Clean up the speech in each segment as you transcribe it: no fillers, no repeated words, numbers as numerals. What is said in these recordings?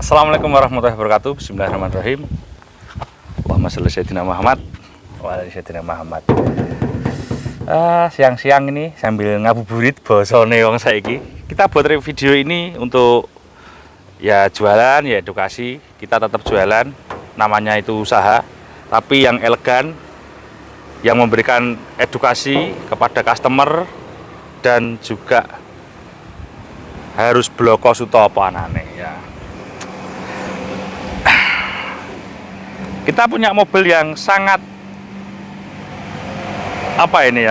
Assalamualaikum warahmatullahi wabarakatuh. Bismillahirrahmanirrahim. Allahumma sholli sayyidina Muhammad wa ala sayyidina Muhammad. Siang-siang ini sambil ngabuburit bosone wong saiki. Kita buat video ini untuk ya jualan, ya edukasi. Kita tetap jualan, namanya itu usaha, tapi yang elegan, yang memberikan edukasi kepada customer dan juga harus bloko suto apa anane ya. Kita punya mobil yang sangat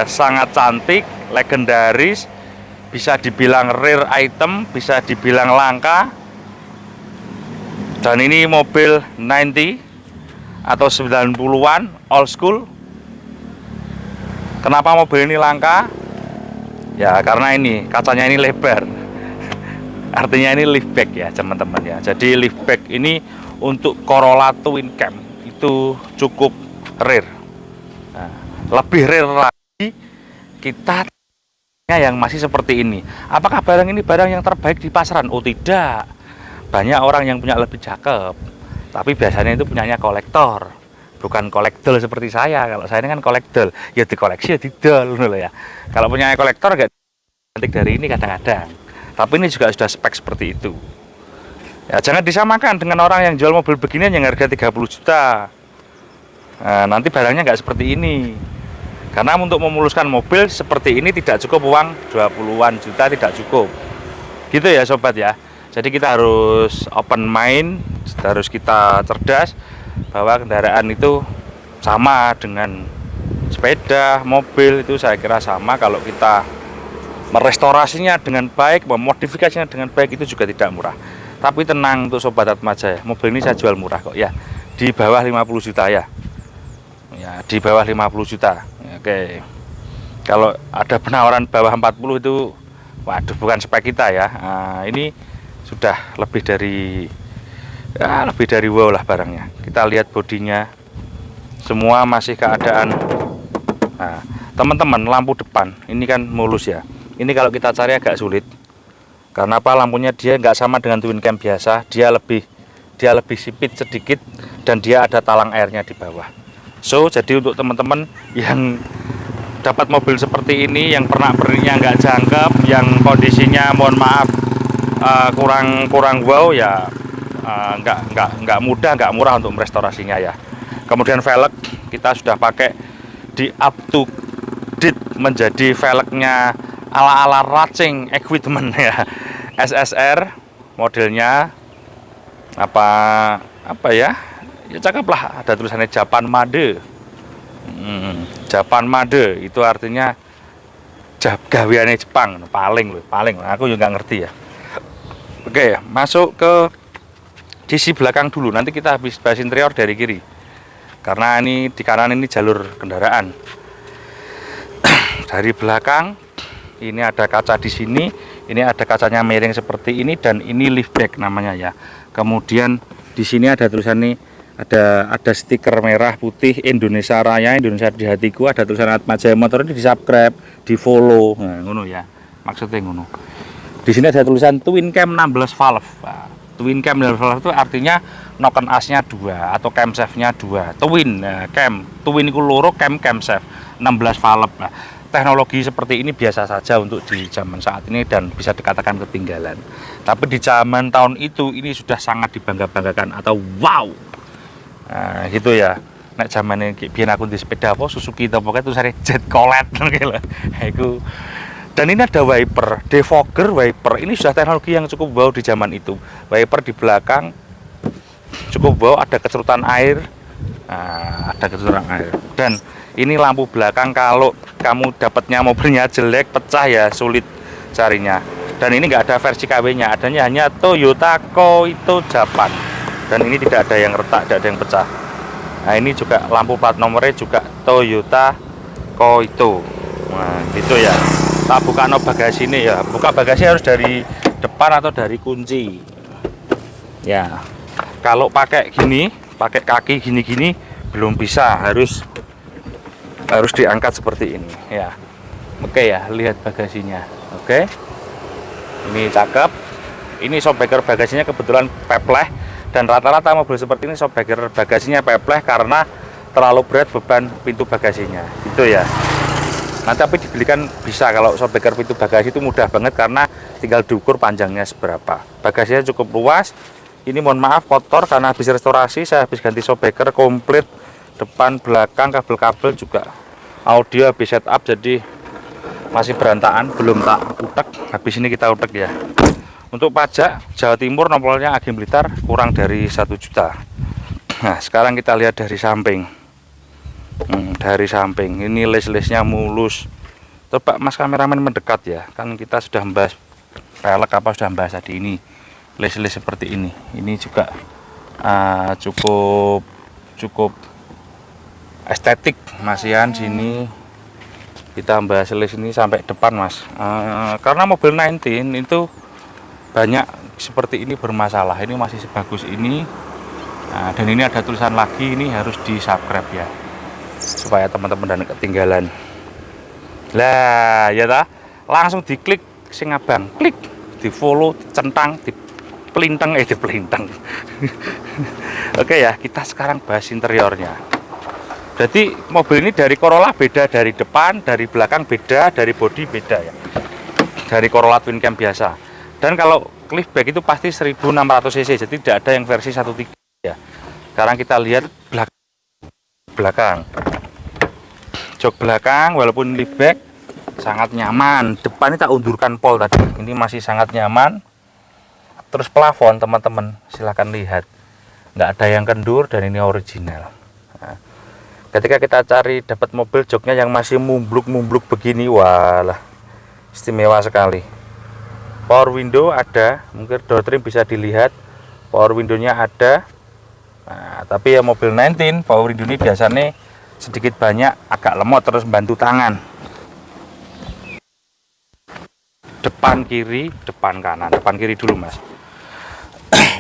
sangat cantik, legendaris, bisa dibilang rare item, bisa dibilang langka. Dan ini mobil 90 atau 90-an old school. Kenapa mobil ini langka? Ya karena ini kacanya ini lebar. Artinya ini liftback ya teman-teman ya. Jadi liftback ini untuk Corolla Twin Cam itu cukup rare. Nah, lebih rare lagi kita yang masih seperti ini. Apakah barang ini barang yang terbaik di pasaran? Oh tidak. Banyak orang yang punya lebih cakep, tapi biasanya itu punyanya kolektor, bukan kolektor seperti saya. Kalau saya ini kan kolektor, ya dikoleksi ya didol loh ya. Kalau punya kolektor gak cantik dari ini kadang-kadang, tapi ini juga sudah spek seperti itu. Ya, jangan disamakan dengan orang yang jual mobil beginian yang harga 30 juta. Nah, nanti barangnya nggak seperti ini. Karena untuk memuluskan mobil seperti ini tidak cukup uang 20-an juta, tidak cukup. Gitu ya sobat ya. Jadi kita harus open mind, harus kita cerdas bahwa kendaraan itu sama dengan sepeda, mobil itu saya kira sama. Kalau kita merestorasinya dengan baik, memodifikasinya dengan baik itu juga tidak murah. Tapi tenang untuk sobat Atmaja ya, mobil ini saya jual murah kok ya, di bawah 50 juta ya. Ya, di bawah 50 juta. Oke. Kalau ada penawaran bawah 40 itu waduh bukan spek kita ya. Nah, ini sudah lebih dari wow lah barangnya. Kita lihat bodinya. Semua masih keadaan. Nah, teman-teman, lampu depan ini kan mulus ya. Ini kalau kita cari agak sulit. Karena apa? Lampunya dia nggak sama dengan Twin Cam biasa, dia lebih sipit sedikit dan dia ada talang airnya di bawah. So jadi untuk teman-teman yang dapat mobil seperti ini, yang pernak-perniknya nggak jangkep, yang kondisinya mohon maaf kurang wow ya, nggak mudah, nggak murah untuk merestorasinya ya. Kemudian velg kita sudah pakai di up to date menjadi velgnya ala-ala racing equipment ya. SSR modelnya apa ya cakep lah, ada tulisannya Japan Made. Japan Made itu artinya gaweane Jepang, paling aku juga nggak ngerti ya. Oke, masuk ke sisi belakang dulu, nanti kita habis bahas interior dari kiri karena ini di kanan ini jalur kendaraan. Dari belakang ini ada kaca di sini, ini ada kacanya miring seperti ini, dan ini liftback namanya ya. Kemudian di sini ada tulisan nih, ada stiker merah putih Indonesia Raya, Indonesia di hatiku, ada tulisan Atmaja Motor, ini di subscribe, di follow, nah, ngono ya, maksudnya ngono. Di sini ada tulisan Twin Cam 16 valve. Nah, Twin Cam 16 valve itu artinya noken asnya 2 atau camshaftnya 2. Twin cam, twin itu loro, camshaft 16 valve. Nah, teknologi seperti ini biasa saja untuk di zaman saat ini dan bisa dikatakan ketinggalan. Tapi di zaman tahun itu ini sudah sangat dibangga-banggakan atau wow. Nah, gitu ya. Nek zaman ini biar aku di sepeda apa Suzuki atau pokoknya itu saya jet colet gitu. Dan ini ada wiper, defogger wiper. Ini sudah teknologi yang cukup wow di zaman itu. Wiper di belakang cukup wow, ada kecerutan air. Nah, ada kecerutan air. Dan ini lampu belakang, kalau kamu dapatnya mobilnya jelek, pecah ya sulit carinya. Dan ini enggak ada versi KW-nya, adanya hanya Toyota Koito Japan. Dan ini tidak ada yang retak, tidak ada yang pecah. Nah ini juga lampu plat nomornya juga Toyota Koito. Nah itu ya. Tak buka no bagasi ini ya. Buka bagasi harus dari depan atau dari kunci. Ya. Kalau pakai gini, pakai kaki gini-gini belum bisa, harus diangkat seperti ini ya. Oke ya, lihat bagasinya. Oke, ini cakep. Ini shockbreaker bagasinya kebetulan pepleh, Dan rata-rata mobil seperti ini shockbreaker bagasinya pepleh karena terlalu berat beban pintu bagasinya. Itu ya. Nanti tapi dibelikan bisa, kalau shockbreaker pintu bagasi itu mudah banget karena tinggal diukur panjangnya seberapa. Bagasinya cukup luas. Ini mohon maaf kotor karena habis restorasi, saya habis ganti shockbreaker komplit, depan, belakang, kabel-kabel juga. Audio habis setup jadi masih berantakan, belum tak utek. Habis ini kita utek ya. Untuk pajak Jawa Timur nomornya Agen Blitar kurang dari 1 juta. Nah sekarang kita lihat dari samping. Dari samping ini les-lesnya mulus. Coba mas kameramen mendekat ya, kan kita sudah membahas pelek apa, sudah membahas tadi. Ini les-les seperti ini. Ini juga cukup estetik masihan. Sini kita membahas les ini sampai depan mas, karena mobil 19 itu banyak seperti ini bermasalah. Ini masih sebagus ini. Nah, dan ini ada tulisan lagi, ini harus di subscribe ya, supaya teman-teman dan ketinggalan. Lah ya ta, langsung diklik sing abang, klik, di follow, centang, di pelintang, di pelintang. Oke ya, kita sekarang bahas interiornya. Jadi mobil ini dari Corolla beda, dari depan, dari belakang beda, dari bodi beda ya, dari Corolla Twin Cam biasa. Dan kalau liftback itu pasti 1600 cc, jadi tidak ada yang versi 1.3 ya. Sekarang kita lihat belakang. Jok belakang walaupun liftback sangat nyaman. Depan ini tak undurkan pol tadi. Ini masih sangat nyaman. Terus plafon teman-teman silahkan lihat, nggak ada yang kendur dan ini original. Nah, ketika kita cari dapat mobil joknya yang masih mumbluk begini, walah istimewa sekali. Power window ada, mungkin door trim bisa dilihat, power windownya ada. Nah, tapi ya mobil 19 power window ini biasanya sedikit banyak agak lemot, terus bantu tangan. Depan kiri, depan kanan, depan kiri dulu mas.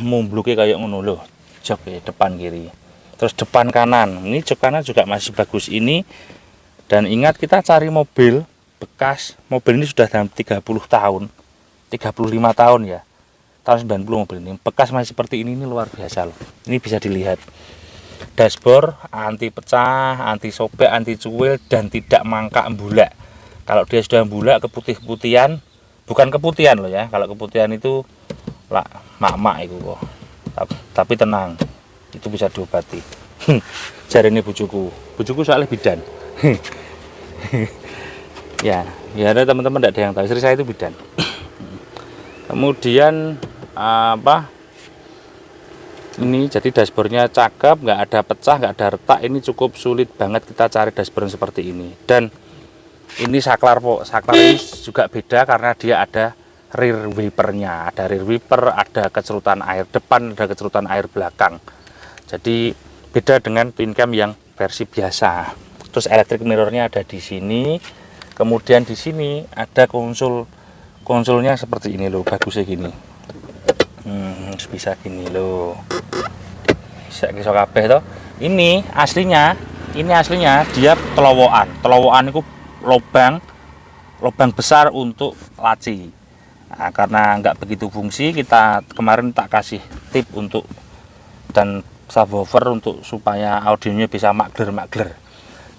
Mumbluknya kayak ngono loh, jok ya, depan kiri. Terus depan kanan, ini jok kanan juga masih bagus ini. Dan ingat kita cari mobil bekas, mobil ini sudah dalam 30 tahun. 35 tahun ya, tahun 90 mobil ini bekas masih seperti ini luar biasa loh. Ini bisa dilihat dashboard anti pecah, anti sobek, anti cuil, dan tidak mangkak embulak. Kalau dia sudah embulak keputih-putihan, bukan keputihan loh ya, kalau keputihan itu lah mak-mak itu kok. Tapi tenang, itu bisa diobati. Jari ini bujuku soalnya bidan. ya ada teman-teman, tidak ada yang tahu, istri saya itu bidan. Kemudian ini jadi dashboardnya cakep, nggak ada pecah, nggak ada retak. Ini cukup sulit banget kita cari dashboard seperti ini. Dan ini saklar ini juga beda karena dia ada rear wipernya, ada rear wiper, ada kecerutan air depan, ada kecerutan air belakang. Jadi beda dengan twin cam yang versi biasa. Terus electric mirrornya ada di sini. Kemudian di sini ada konsolnya seperti ini loh, bagusnya gini. Bisa gini loh, bisa kisah kabeh toh. Ini aslinya dia telowokan itu lubang besar untuk laci. Nah, karena nggak begitu fungsi, kita kemarin tak kasih tip untuk dan subwoofer untuk supaya audionya bisa magler.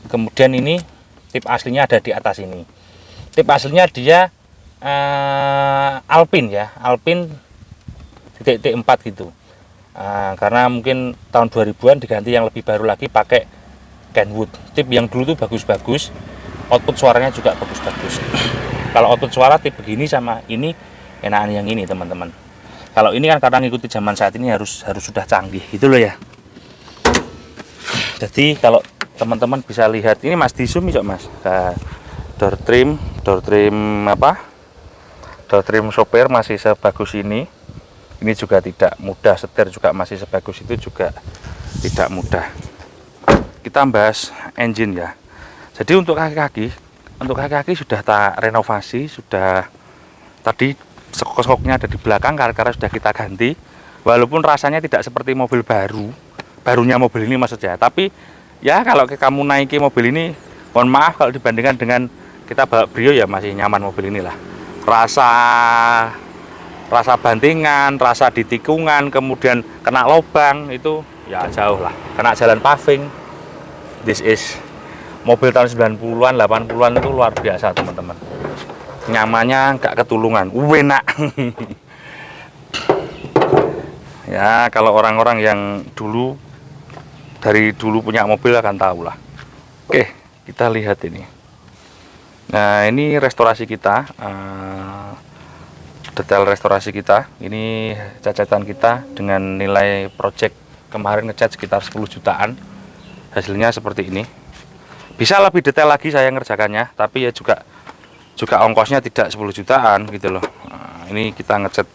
Kemudian ini tip aslinya ada di atas ini. Tip aslinya dia Alpine ya, Alpine T4 gitu. Karena mungkin tahun 2000-an diganti yang lebih baru lagi pakai Kenwood. Tip yang dulu tuh bagus-bagus, output suaranya juga bagus-bagus. Kalau output suara tip begini sama ini enakan yang ini teman-teman. Kalau ini kan karena ngikuti zaman saat ini harus sudah canggih gitu loh ya. Jadi kalau teman-teman bisa lihat ini mas, di zoom mas. Nah, door trim sopir masih sebagus ini. Ini juga tidak mudah, setir juga masih sebagus itu juga tidak mudah. Kita bahas engine ya. Jadi untuk kaki-kaki sudah tak renovasi, sudah tadi skoknya ada di belakang karena sudah kita ganti. Walaupun rasanya tidak seperti mobil barunya mobil ini maksudnya. Tapi ya kalau kamu naiki mobil ini, mohon maaf kalau dibandingkan dengan kita bawa Brio ya masih nyaman mobil inilah. Rasa rasa bantingan, rasa di tikungan, kemudian kena lubang itu ya jauh lah. Kena jalan paving. This is mobil tahun 90-an, 80-an itu luar biasa teman-teman. Nyamannya nggak ketulungan, enak. Ya kalau orang-orang yang dari dulu punya mobil akan tahu lah. Oke, kita lihat ini. Nah ini restorasi kita, detail restorasi kita. Ini cacatan kita dengan nilai project kemarin ngecat sekitar 10 jutaan. Hasilnya seperti ini. Bisa lebih detail lagi saya ngerjakannya, tapi ya juga ongkosnya tidak 10 jutaan gitu loh. Nah, ini kita ngecat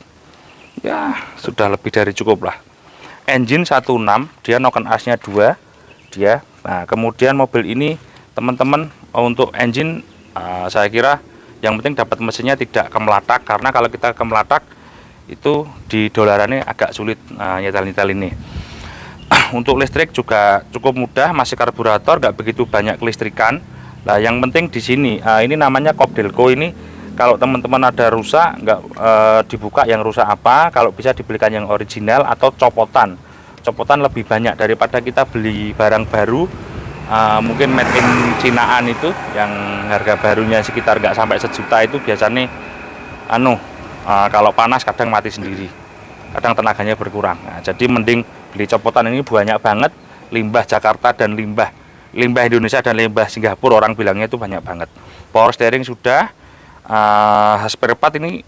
ya sudah lebih dari cukup lah. Engine 16, dia noken asnya 2 dia. Nah kemudian mobil ini teman-teman untuk engine saya kira yang penting dapat mesinnya tidak kemelatak, karena kalau kita kemelatak itu di dolarannya agak sulit nyetel-nyetel ini. Untuk listrik juga cukup mudah, masih karburator, nggak begitu banyak kelistrikan. Nah yang penting di sini ini namanya Kobdelco ini. Kalau teman-teman ada rusak, nggak dibuka yang rusak apa, kalau bisa dibelikan yang original atau copotan. Copotan lebih banyak daripada kita beli barang baru, mungkin made in Cinaan itu, yang harga barunya sekitar nggak sampai sejuta itu biasanya, kalau panas kadang mati sendiri, kadang tenaganya berkurang. Nah, jadi mending beli copotan, ini banyak banget, limbah Jakarta dan limbah Indonesia dan limbah Singapura, orang bilangnya itu banyak banget. Power steering sudah. Spare part ini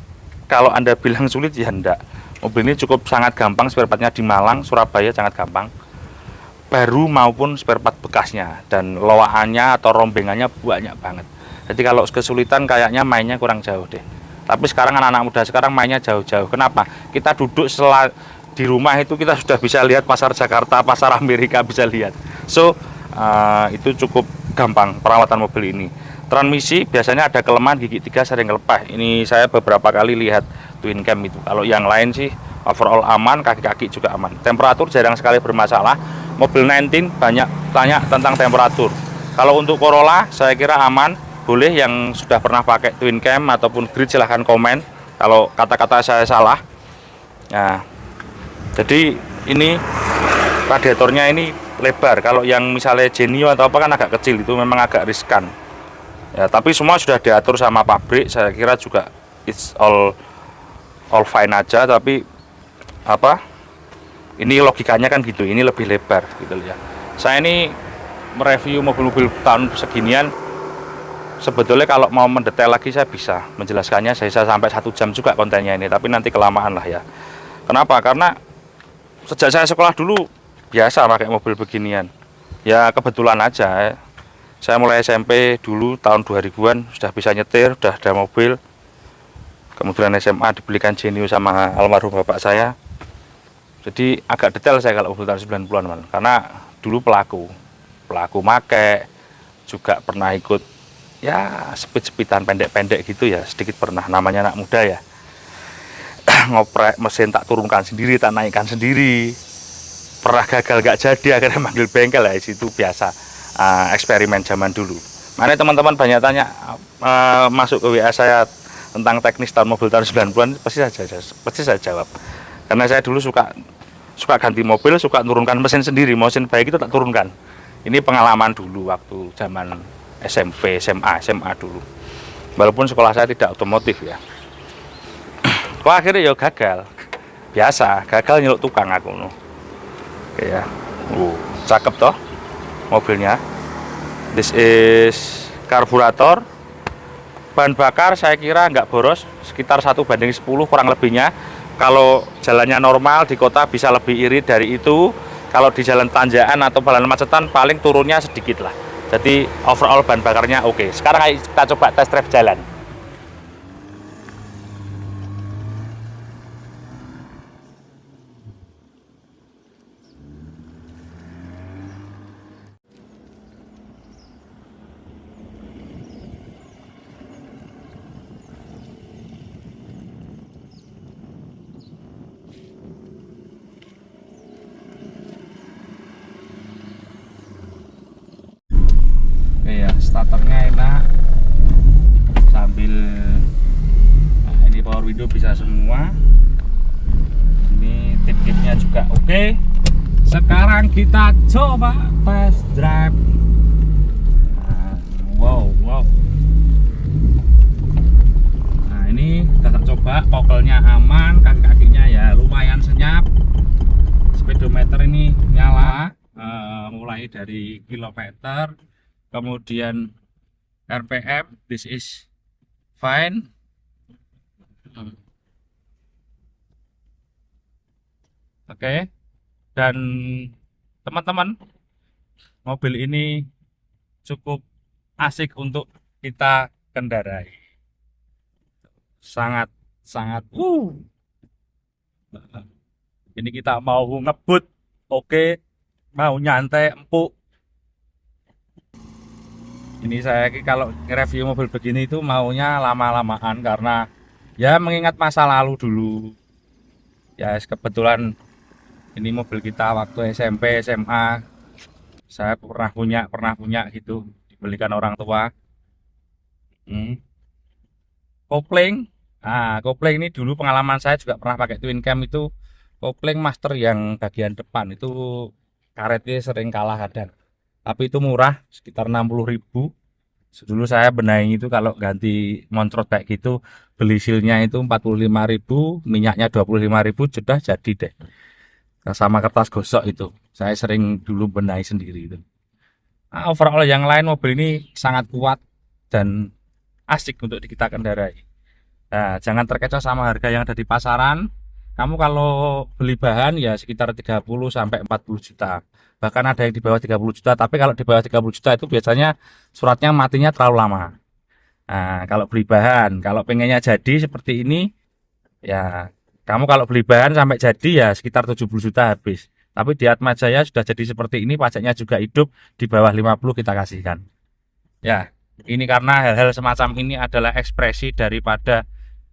kalau Anda bilang sulit ya enggak. Mobil ini cukup sangat gampang, spare partnya di Malang, Surabaya sangat gampang. Baru maupun spare part bekasnya, dan loaannya atau rombengannya banyak banget. Jadi kalau kesulitan kayaknya mainnya kurang jauh deh. Tapi sekarang anak-anak muda sekarang mainnya jauh-jauh. Kenapa? Kita duduk di rumah itu kita sudah bisa lihat pasar Jakarta, pasar Amerika bisa lihat. So itu cukup gampang perawatan mobil ini. Transmisi biasanya ada kelemahan, gigi 3 sering lepas. Ini saya beberapa kali lihat twin cam itu. Kalau yang lain sih overall aman, kaki-kaki juga aman. Temperatur jarang sekali bermasalah. Mobil 19 banyak tanya tentang temperatur. Kalau untuk Corolla saya kira aman. Boleh yang sudah pernah pakai twin cam ataupun grid silahkan komen kalau kata-kata saya salah. Nah, jadi ini radiatornya ini lebar. Kalau yang misalnya Genio atau apa kan agak kecil, itu memang agak riskan. Ya, tapi semua sudah diatur sama pabrik, saya kira juga it's all fine aja. Tapi apa? Ini logikanya kan gitu, ini lebih lebar gitu ya. Saya ini mereview mobil-mobil tahun seginian. Sebetulnya kalau mau mendetail lagi saya bisa menjelaskannya, saya bisa sampai 1 jam juga kontennya ini, tapi nanti kelamaan lah ya. Kenapa? Karena sejak saya sekolah dulu biasa pakai mobil beginian. Ya kebetulan aja. Saya mulai SMP dulu tahun 2000-an sudah bisa nyetir, sudah ada mobil. Kemudian SMA dibelikan Genio sama almarhum bapak saya. Jadi agak detail saya kalau mobil tahun 90-an, karena dulu pelaku make, juga pernah ikut ya speed-speedan pendek-pendek gitu ya, sedikit pernah, namanya anak muda ya. Ngoprek mesin tak turunkan sendiri, tak naikkan sendiri. Pernah gagal gak jadi, akhirnya manggil bengkel ya, itu biasa. Eksperimen zaman dulu. Mana teman-teman banyak tanya masuk ke WA saya tentang teknis tahun mobil tahun 90-an, pasti saya jawab. Karena saya dulu suka ganti mobil, suka turunkan mesin sendiri, mesin baik itu tak turunkan. Ini pengalaman dulu waktu zaman SMP, SMA dulu. Walaupun sekolah saya tidak otomotif ya. Kok akhirnya ya gagal. Biasa, gagal nyeluk tukang aku no. Oke ya. Cakep toh mobilnya. This is karburator. Bahan bakar saya kira nggak boros, sekitar 1:10 kurang lebihnya. Kalau jalannya normal di kota bisa lebih irit dari itu. Kalau di jalan tanjakan atau jalan macetan paling turunnya sedikit lah. Jadi overall bahan bakarnya oke. Sekarang kita coba test drive jalan. Starternya enak, sambil ini power window bisa semua. Oke, sekarang kita coba test drive. Wow. Nah, ini kita coba kokelnya aman, kaki-kakinya ya lumayan senyap. Speedometer ini nyala, mulai dari kilometer, kemudian RPM, this is fine. Oke. Dan teman-teman, mobil ini cukup asik untuk kita kendarai. Sangat ini kita mau ngebut, oke, mau nyantai empuk. Ini saya kalau review mobil begini itu maunya lama-lamaan karena ya mengingat masa lalu dulu. Ya kebetulan ini mobil kita waktu SMP, SMA. Saya pernah punya gitu, dibelikan orang tua. Kopling. Nah, kopling ini dulu pengalaman saya juga pernah pakai twin cam itu. Kopling master yang bagian depan itu karetnya sering kalah kadang. Tapi itu murah, sekitar 60.000. Dulu saya benahi itu kalau ganti moncrot kayak gitu, beli sealnya itu 45.000, minyaknya 25.000, sudah jadi deh. Sama kertas gosok itu. Saya sering dulu benahi sendiri itu. Nah, overall yang lain mobil ini sangat kuat dan asik untuk kita kendarai. Nah, jangan terkecoh sama harga yang ada di pasaran. Kamu kalau beli bahan ya sekitar 30 sampai 40 juta. Bahkan ada yang di bawah 30 juta, tapi kalau di bawah 30 juta itu biasanya suratnya matinya terlalu lama. Nah, kalau beli bahan, kalau pengennya jadi seperti ini, ya kamu kalau beli bahan sampai jadi ya sekitar 70 juta habis. Tapi di Atma Jaya sudah jadi seperti ini, pajaknya juga hidup, di bawah 50 kita kasihkan. Ya, ini karena hal-hal semacam ini adalah ekspresi daripada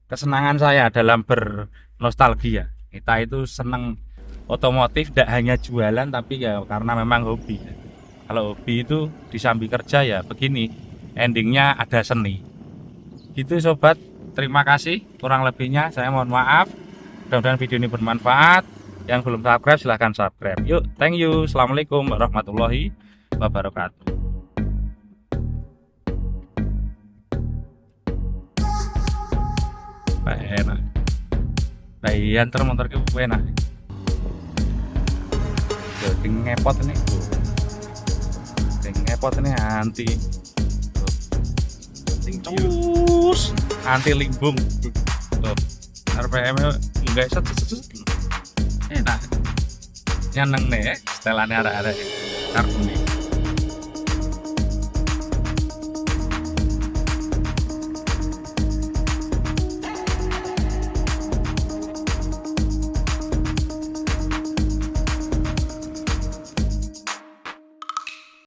kesenangan saya dalam bernostalgia. Kita itu senang otomotif, tidak hanya jualan tapi ya karena memang hobi. Kalau hobi itu disambi kerja ya begini, endingnya ada seni. Gitu sobat, terima kasih. Kurang lebihnya saya mohon maaf. Mudah-mudahan video ini bermanfaat. Yang belum subscribe silahkan subscribe. Yuk, thank you. Assalamualaikum warahmatullahi wabarakatuh. Enak. Iya, ntar motor ke enak. Jadi ngepot ini. Ngepot ini anti. Cus, anti limbung. Tuh. RPM-nya enggak set. Enak. Nyeneng nih, setelannya ada karbon.